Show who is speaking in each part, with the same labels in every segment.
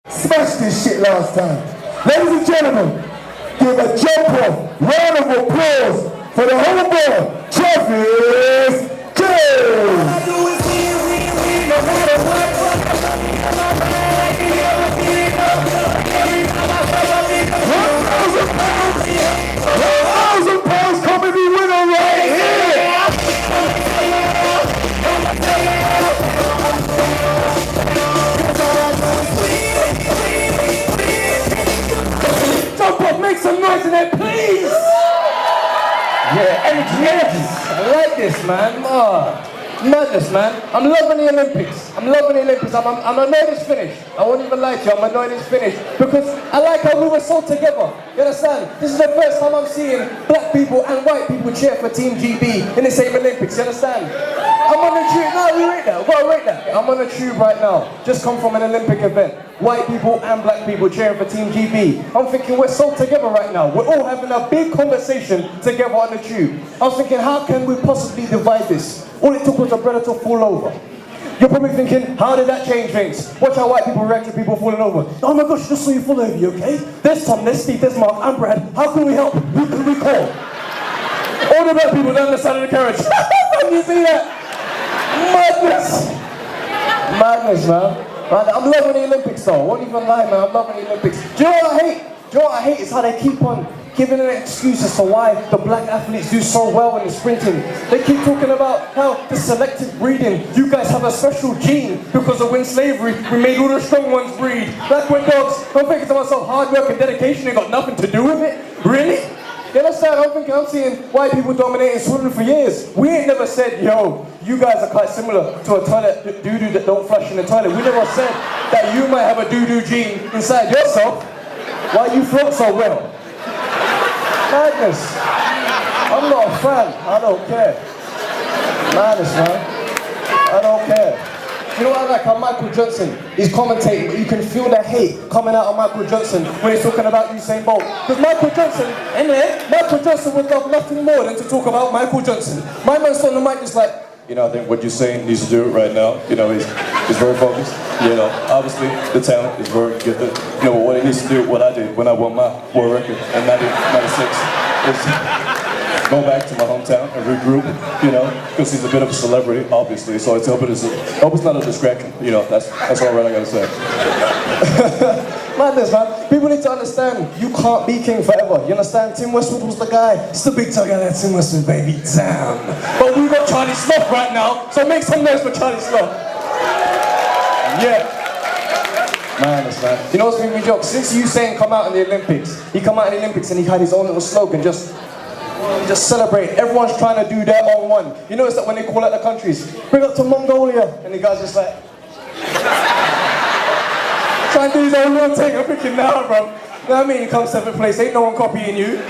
Speaker 1: Smashed this shit last time. Ladies and gentlemen, give a jump off, round of applause for the homeboy, Travis Kane. £1,000 comedy winner right here. Jump off, make some noise in there, please. Yeah, energy. I like this, man. Madness, man. I'm loving the Olympics. I'm annoyed it's finished. I won't even lie to you, I'm annoyed it's finished. Because I like how we were so together. You understand? This is the first time I'm seeing black people and white people cheer for Team GB in the same Olympics. You understand? I'm on the tube. No, you rate that. Well, rate that. I'm on the tube right now. Just come from an Olympic event. White people and black people cheering for Team GB. I'm thinking we're so together right now. We're all having a big conversation together on the tube. I was thinking, how can we possibly divide this? All it took was a brother to fall over. You're probably thinking, how did that change things? Watch how white people react to people falling over. Oh my gosh, just so you fall over, you okay? There's Tom, there's Steve, there's Mark, I'm Brad. How can we help? Who can we call? All the black people down the side of the carriage. You see that? Madness, man. I'm loving the Olympics though. I won't even lie, man. I'm loving the Olympics. Do you know what I hate? Do you know what I hate? Is how they keep on giving an excuse as to why the black athletes do so well in the sprinting. They keep talking about how the selective breeding, you guys have a special gene because of when slavery, we made all the strong ones breed. Black were dogs. I'm thinking to myself, hard work and dedication ain't got nothing to do with it. Really? You understand? I'm seeing white people dominating swimming for years. We ain't never said, yo, you guys are quite similar to a toilet doo-doo that don't flush in the toilet. We never said that you might have a doo-doo gene inside yourself. Why you float so well? Madness. I'm not a fan. I don't care. Madness, man. I don't care. You know what I like how Michael Johnson is commentating, but you can feel the hate coming out of Michael Johnson when he's talking about Usain Bolt. Because Michael Johnson would love nothing more than to talk about Michael Johnson. My man's on the mic is like, you know, I think what you're saying needs to do it right now. You know, he's very focused. You know, obviously the talent is very gifted. You know, but what he needs to do, what I did when I won my world record in 1996 is go back to my hometown and regroup, you know, because he's a bit of a celebrity, obviously, so I hope it's not a distraction, you know, that's all right I gotta say. Madness, man. People need to understand, you can't be king forever, you understand? Tim Westwood was the guy. It's the big tug out there, Tim Westwood, baby, damn. But we got Charlie Sloth right now, so make some noise for Charlie Sloth. Yeah. Madness, man. You know what's making me joke? Since Usain come out in the Olympics, he come out in the Olympics and he had his own little slogan, just celebrate. Everyone's trying to do their own one. You notice that when they call out the countries, bring up to Mongolia, and the guy's just like trying to do his own little thing. I'm thinking, nah, bro. You know what I mean? You come 7th place, ain't no one copying you.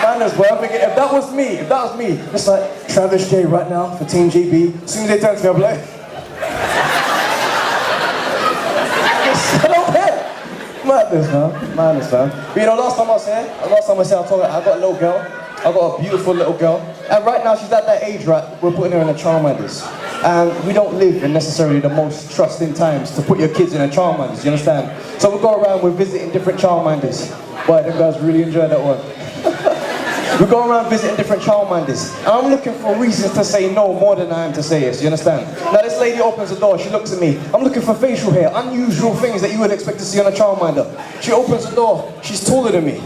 Speaker 1: Madness, bro. I'm thinking, if that was me, it's like Travis J right now for Team GB. As soon as they turn to me, I'm like, I don't care. Madness, man. But you know, last time I was here, I told her I got a little girl. I got a beautiful little girl. And right now she's at that age, right, we're putting her in a childminders. And we don't live in necessarily the most trusting times to put your kids in a childminders, you understand? So we go around, we're visiting different childminders. Boy, them guys really enjoyed that one. We go around visiting different childminders. And I'm looking for reasons to say no more than I am to say yes, you understand? Now this lady opens the door, she looks at me. I'm looking for facial hair, unusual things that you would expect to see on a childminder. She opens the door, she's taller than me.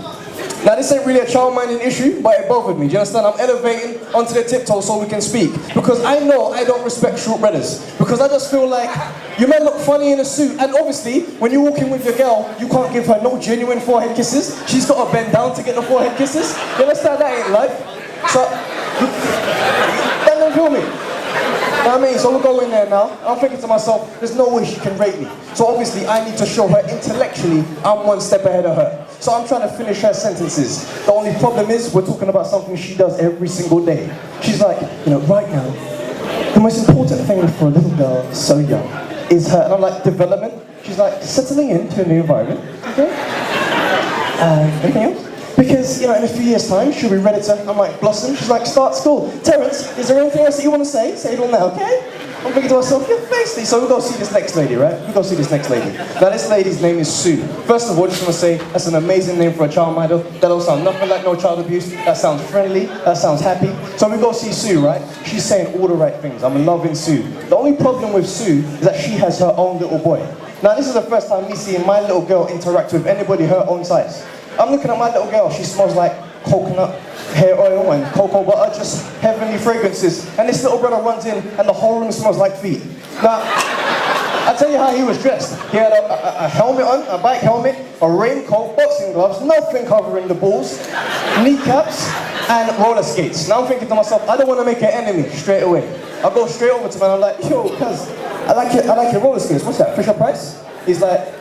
Speaker 1: Now this ain't really a childminding issue, but it bothered me, do you understand? I'm elevating onto the tiptoe so we can speak. Because I know I don't respect short brothers. Because I just feel like, you may look funny in a suit, and obviously, when you walk in with your girl, you can't give her no genuine forehead kisses. She's got to bend down to get the forehead kisses. You understand? That ain't life. So, that don't feel me. You know what I mean? So we'll go in there now. I'm thinking to myself, there's no way she can rate me. So obviously I need to show her intellectually I'm one step ahead of her. So I'm trying to finish her sentences. The only problem is we're talking about something she does every single day. She's like, you know, right now, the most important thing for a little girl so young is her, and I'm like, development? She's like, settling into a new environment. Okay. Anything else? Because, you know, in a few years' time, she'll be ready to, I'm like, blossom. She's like, start school. Terrence, is there anything else that you want to say? Say it all now, okay? I'm thinking to myself, you're feisty. So we go see this next lady, right? We go see this next lady. Now this lady's name is Sue. First of all, just want to say, that's an amazing name for a child minder. That don't sound nothing like no child abuse. That sounds friendly. That sounds happy. So we go see Sue, right? She's saying all the right things. I'm loving Sue. The only problem with Sue is that she has her own little boy. Now this is the first time me seeing my little girl interact with anybody her own size. I'm looking at my little girl. She smells like coconut hair oil and cocoa butter, just heavenly fragrances. And this little brother runs in and the whole room smells like feet. Now, I'll tell you how he was dressed. He had a helmet on, a bike helmet, a raincoat, boxing gloves, nothing covering the balls, kneecaps, and roller skates. Now I'm thinking to myself, I don't want to make an enemy straight away. I go straight over to him and I'm like, yo, cuz, I like your roller skates. What's that, Fisher Price? He's like,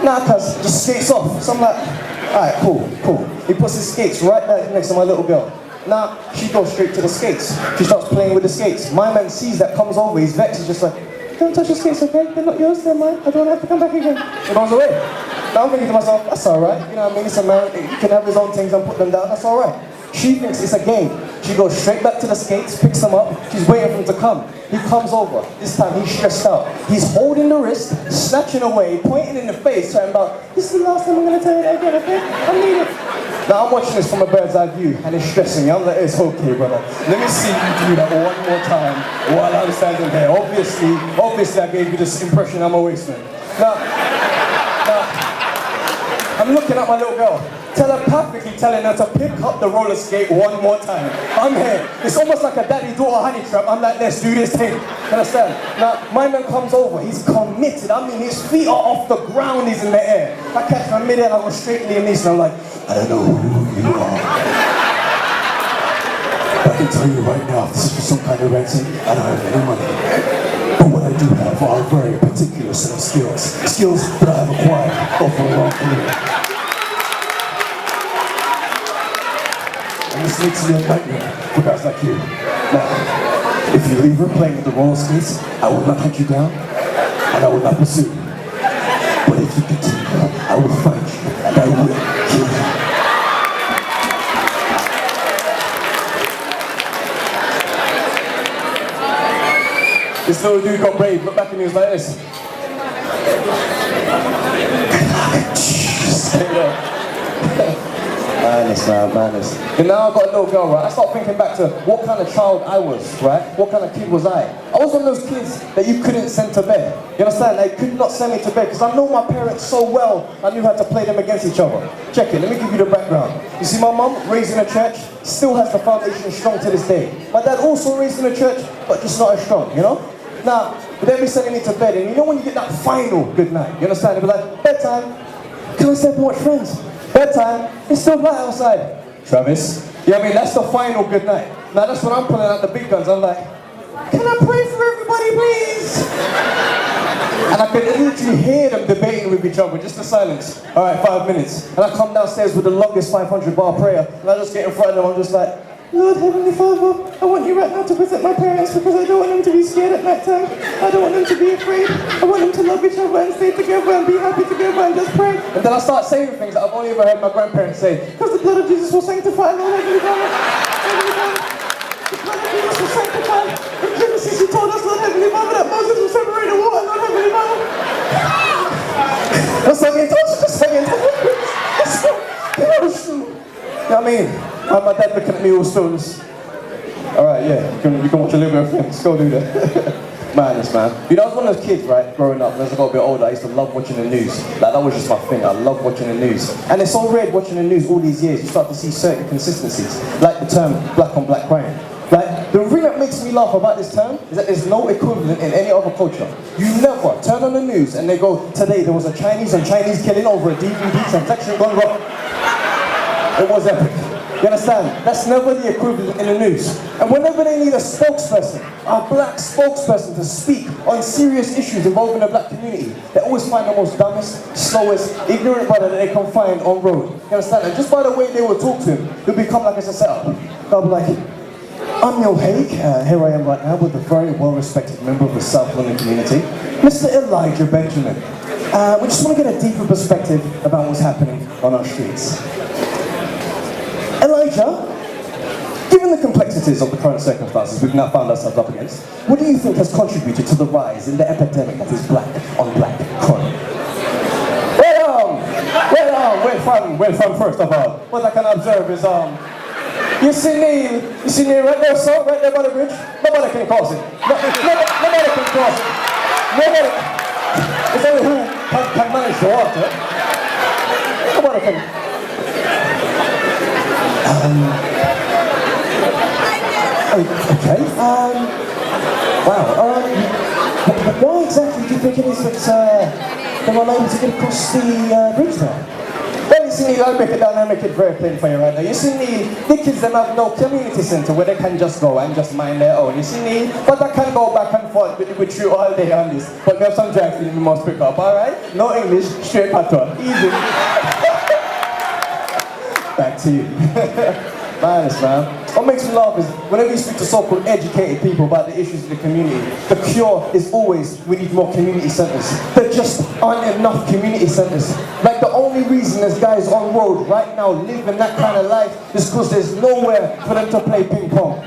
Speaker 1: nah, cuz, just skates off. So I'm like, alright, cool. He puts his skates right there next to my little girl. Now, she goes straight to the skates. She starts playing with the skates. My man sees that, comes over, he's vexed, he's just like, don't touch the skates, okay? They're not yours, they're mine. I don't have to come back again. He goes away. Now I'm thinking to myself, that's alright. You know what I mean? It's a man, he can have his own things and put them down, that's alright. She thinks it's a game. She goes straight back to the skates, picks them up, she's waiting for him to come. He comes over. This time he's stressed out. He's holding the wrist, snatching away, pointing in the face, talking about, this is the last time I'm going to tell you that again, okay? I need it. Now I'm watching this from a bird's eye view, and it's stressing me. I'm like, it's okay, brother. Let me see you do that one more time while I'm standing there. Obviously I gave you this impression I'm a waste man. Now, I'm looking at my little girl, telepathically telling her to pick up the roller skate one more time. I'm here. It's almost like a daddy-daughter honey trap. I'm like, let's do this thing. Understand? Now, my man comes over. He's committed. I mean, his feet are off the ground. He's in the air. I catch him midair and I go straight to your knees and I'm like, I don't know who you are. But I can tell you right now, if this is for some kind of ransom, I don't have any money. But what I do have are a very particular set of skills. Skills that I have acquired over a long career. And this makes me a nightmare for guys like you. Now, if you leave her playing with the roller skates, I will not hunt you down, and I will not pursue you. But if you continue, I will find you, and I will kill you. This little dude got brave, looked back at me, he was like this. Madness. And now I've got a little girl, right? I start thinking back to what kind of child I was, right? What kind of kid was I? I was one of those kids that you couldn't send to bed. You understand? They could not send me to bed because I know my parents so well, I knew how to play them against each other. Check it, let me give you the background. You see, my mum, raised in a church, still has the foundation strong to this day. My dad also raised in a church, but just not as strong, you know? Now, they'll be sending me to bed, and you know when you get that final good night, you understand? They'll be like, bedtime, can I stay up and watch Friends? Bedtime, it's still light outside. Travis, yeah, I mean, that's the final good night. Now that's when I'm pulling out the big guns. I'm like, can I pray for everybody, please? And I could literally hear them debating with each other, just the silence. All right, 5 minutes. And I come downstairs with the longest 500 bar prayer, and I just get in front of them, I'm just like, Lord Heavenly Father, I want you right now to visit my parents because I don't want them to be scared at night time. I don't want them to be afraid. I want them to love each other and stay together and be happy together and just pray. And then I start saying things that I've only ever heard my grandparents say. Because the blood of Jesus will sanctify, Lord Heavenly Father. Heavenly Father. The blood of Jesus will sanctify. In Genesis, He told us, Lord Heavenly Father, that Moses will separate the water, Lord Heavenly Father. That's like it. Just saying. That's so emotional. You know what I mean? My dad looking at me all still just, alright, yeah, you can watch a little bit of things, go do that. Madness, man. You know, I was one of those kids, right, growing up, as I got a bit older, I used to love watching the news. Like, that was just my thing, I love watching the news. And it's so weird watching the news all these years, you start to see certain consistencies, like the term black on black crime. Like, the thing that makes me laugh about this term is that there's no equivalent in any other culture. You never turn on the news and they go, today there was a Chinese on Chinese killing over a DVD transaction gone wrong. It was epic. You understand? That's never the equivalent in the news. And whenever they need a spokesperson, a black spokesperson to speak on serious issues involving the black community, they always find the most dumbest, slowest, ignorant brother that they can find on road. You understand? And just by the way they will talk to him, he'll become like it's a setup. They'll be like, I'm Neil Haig, here I am right now with a very well-respected member of the South London community, Mr. Elijah Benjamin. We just want to get a deeper perspective about what's happening on our streets. Elijah, given Given the complexities of the current circumstances we've now found ourselves up against, what do you think has contributed to the rise in the epidemic that is black on black crime? Where from first of all? What I can observe is, you see Neil right there, sir, right there by the bridge? Nobody can cross it. Nobody can cross it. Nobody. It's only who can manage the water. Nobody can. Okay. Wow. Why exactly do you think it is that they're unable to get across the bridge there? Well, you see, I'll break it down and make it very plain for you right now. You see, the kids them have no community centre where they can just go and just mind their own. You see, but I can go back and forth with you all day on this. But we have some drag feeling we must pick up, alright? No English, straight patois. Easy. Back to you. Madness, man. What makes me laugh is whenever you speak to so-called educated people about the issues of the community, the cure is always we need more community centres. There just aren't enough community centres. Like the only reason there's guys on road right now living that kind of life is because there's nowhere for them to play ping pong.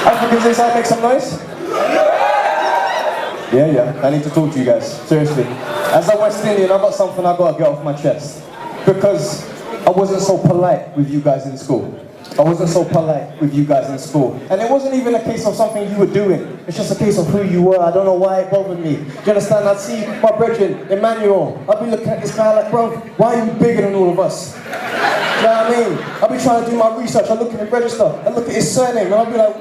Speaker 1: Africans inside, make some noise? Yeah, I need to talk to you guys, seriously. As a West Indian, I've got something I've got to get off my chest. Because I wasn't so polite with you guys in school. And it wasn't even a case of something you were doing. It's just a case of who you were. I don't know why it bothered me. Do you understand? I'd see my brethren, Emmanuel. I'd be looking at this guy like, bro, why are you bigger than all of us? You know what I mean? I'd be trying to do my research. I'd look at the register. I'd look at his surname. And I'd be like,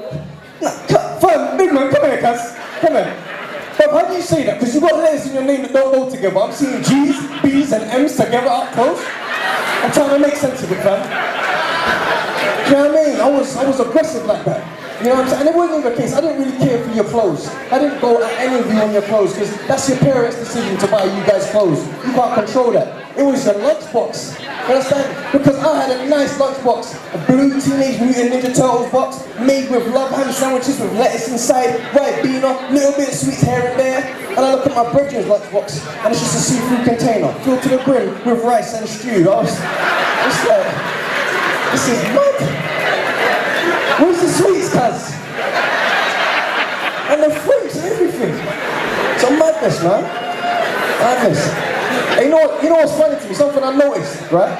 Speaker 1: fam, big man, come here, cuz. Come here. But how do you say that? Because you've got letters in your name that don't go together. I'm seeing G's, B's, and M's together up close. I'm trying to make sense of it, fam. You know what I mean? I was aggressive like that. You know what I'm saying? And it wasn't even the case. I didn't really care for your clothes. I didn't go at any of you on your clothes because that's your parents' decision to buy you guys clothes. You can't control that. It was your lunchbox. You understand? Because I had a nice lunchbox, a blue Teenage Mutant Ninja Turtles box, made with love ham sandwiches with lettuce inside, white beaner, little bit of sweets here and there. And I look at my brethren's lunchbox, and it's just a seafood container filled to the brim with rice and stew. It's like, this is mad. Where's the sweets, cuz? And the fruits and everything. It's a madness, man. Madness. And you know what's funny to me? Something I noticed, right?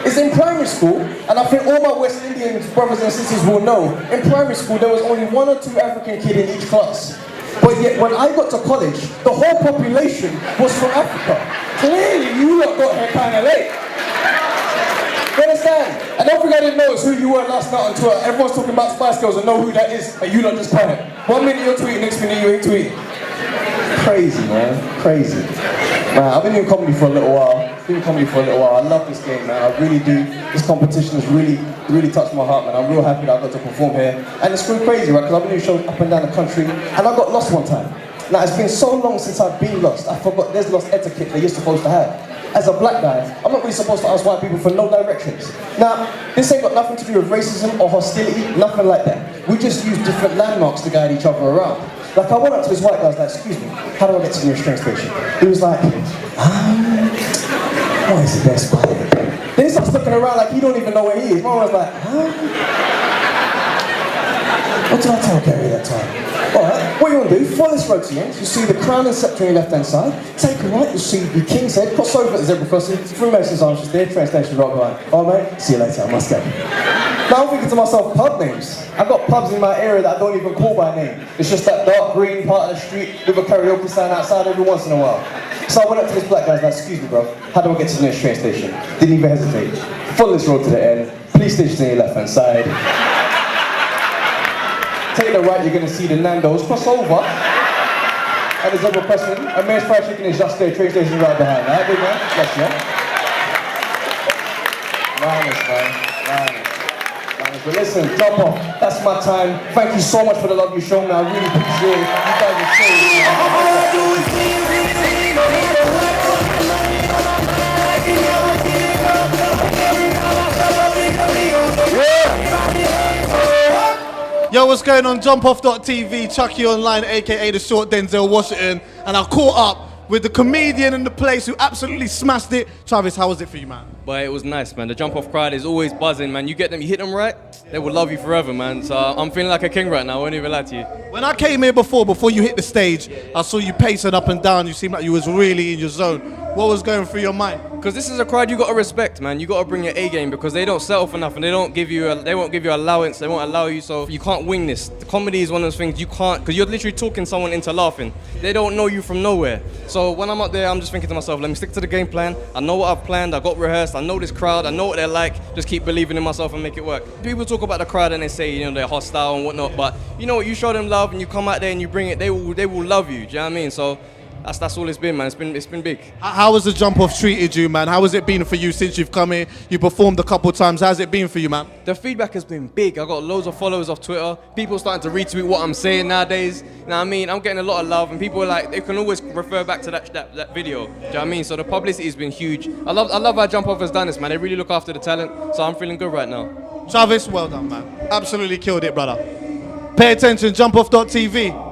Speaker 1: Is in primary school, and I think all my West Indian brothers and sisters will know, in primary school there was only 1 or 2 African kids in each class. But yet when I got to college, the whole population was from Africa. Clearly you lot got here kind of late. You understand? And don't think I didn't notice who you were last night on Twitter. Everyone's talking about Spice Girls and know who that is, and you lot just quiet. 1 minute you're tweeting, next minute you ain't tweeting. Crazy, man. Crazy. Man, I've been doing comedy for a little while. I love this game, man. I really do. This competition has really touched my heart, man. I'm real happy that I got to perform here. And it's really crazy, right? Because I've been doing shows up and down the country, and I got lost one time. Now, it's been so long since I've been lost, I forgot there's lost etiquette that you're supposed to have. As a black guy, I'm not really supposed to ask white people for no directions. Now, this ain't got nothing to do with racism or hostility, nothing like that. We just use different landmarks to guide each other around. Like, I went up to this white guy, I was like, excuse me, how do I get to the nearest train station? He was like, what is the best part? Then he starts looking around like he don't even know where he is. My was like, what did I tell Gary that time? Alright, what you want to do, follow this road to the end, you see the crown and sceptre on your left hand side, take a right, you'll see the king's head, cross over at the zebra crossing, 3 Mason's arms just there, train station right behind. Alright mate, see you later, I must go. Now I'm thinking to myself, pub names. I've got pubs in my area that I don't even call by name. It's just that dark green part of the street with a karaoke sign outside every once in a while. So I went up to this black guy and was like, excuse me bro, how do I get to the nearest train station? Didn't even hesitate. Follow this road to the end, police station on your left hand side. Take the right, you're going to see the Nando's, cross over, and the zebra crossing, and Mayor's Fried Chicken is just there, train station right behind, alright big man? Yes, yeah? Madness, man. But listen, jump off, that's my time. Thank you so much for the love you shown me, I really appreciate it. You guys are
Speaker 2: Yo, what's going on? JumpOff.tv, Chucky Online, aka the short Denzel Washington, and I caught up with the comedian in the place who absolutely smashed it. Travis, how was it for you, man?
Speaker 3: But it was nice, man. The Jump Off crowd is always buzzing, man. You get them, you hit them right, they will love you forever, man. So I'm feeling like a king right now. I won't even lie to you.
Speaker 2: When I came here before you hit the stage, I saw you pacing up and down. You seemed like you was really in your zone. What was going through your mind?
Speaker 3: Because this is a crowd you got to respect, man. You got to bring your A game because they don't settle for nothing. They won't give you allowance. They won't allow you. So you can't wing this. The comedy is one of those things you can't, because you're literally talking someone into laughing. They don't know you from nowhere. So when I'm up there, I'm just thinking to myself, let me stick to the game plan. I know what I've planned. I got rehearsed. I know this crowd. I know what they're like. Just keep believing in myself and make it work. People talk about the crowd and they say, they're hostile and whatnot. But you know what? You show them love and you come out there and you bring it. They will love you. Do you know what I mean? So that's all it's been, man. It's been big.
Speaker 2: How has the Jump Off treated you, man? How has it been for you since you've come here? You performed a couple times. How's it been for you, man?
Speaker 3: The feedback has been big. I got loads of followers off Twitter. People starting to retweet what I'm saying nowadays. You know what I mean? I'm getting a lot of love, and people are like, they can always refer back to that video. Do you know what I mean? So the publicity has been huge. I love how Jump Off has done this, man. They really look after the talent. So I'm feeling good right now.
Speaker 2: Travis, well done, man. Absolutely killed it, brother. Pay attention, jumpoff.tv.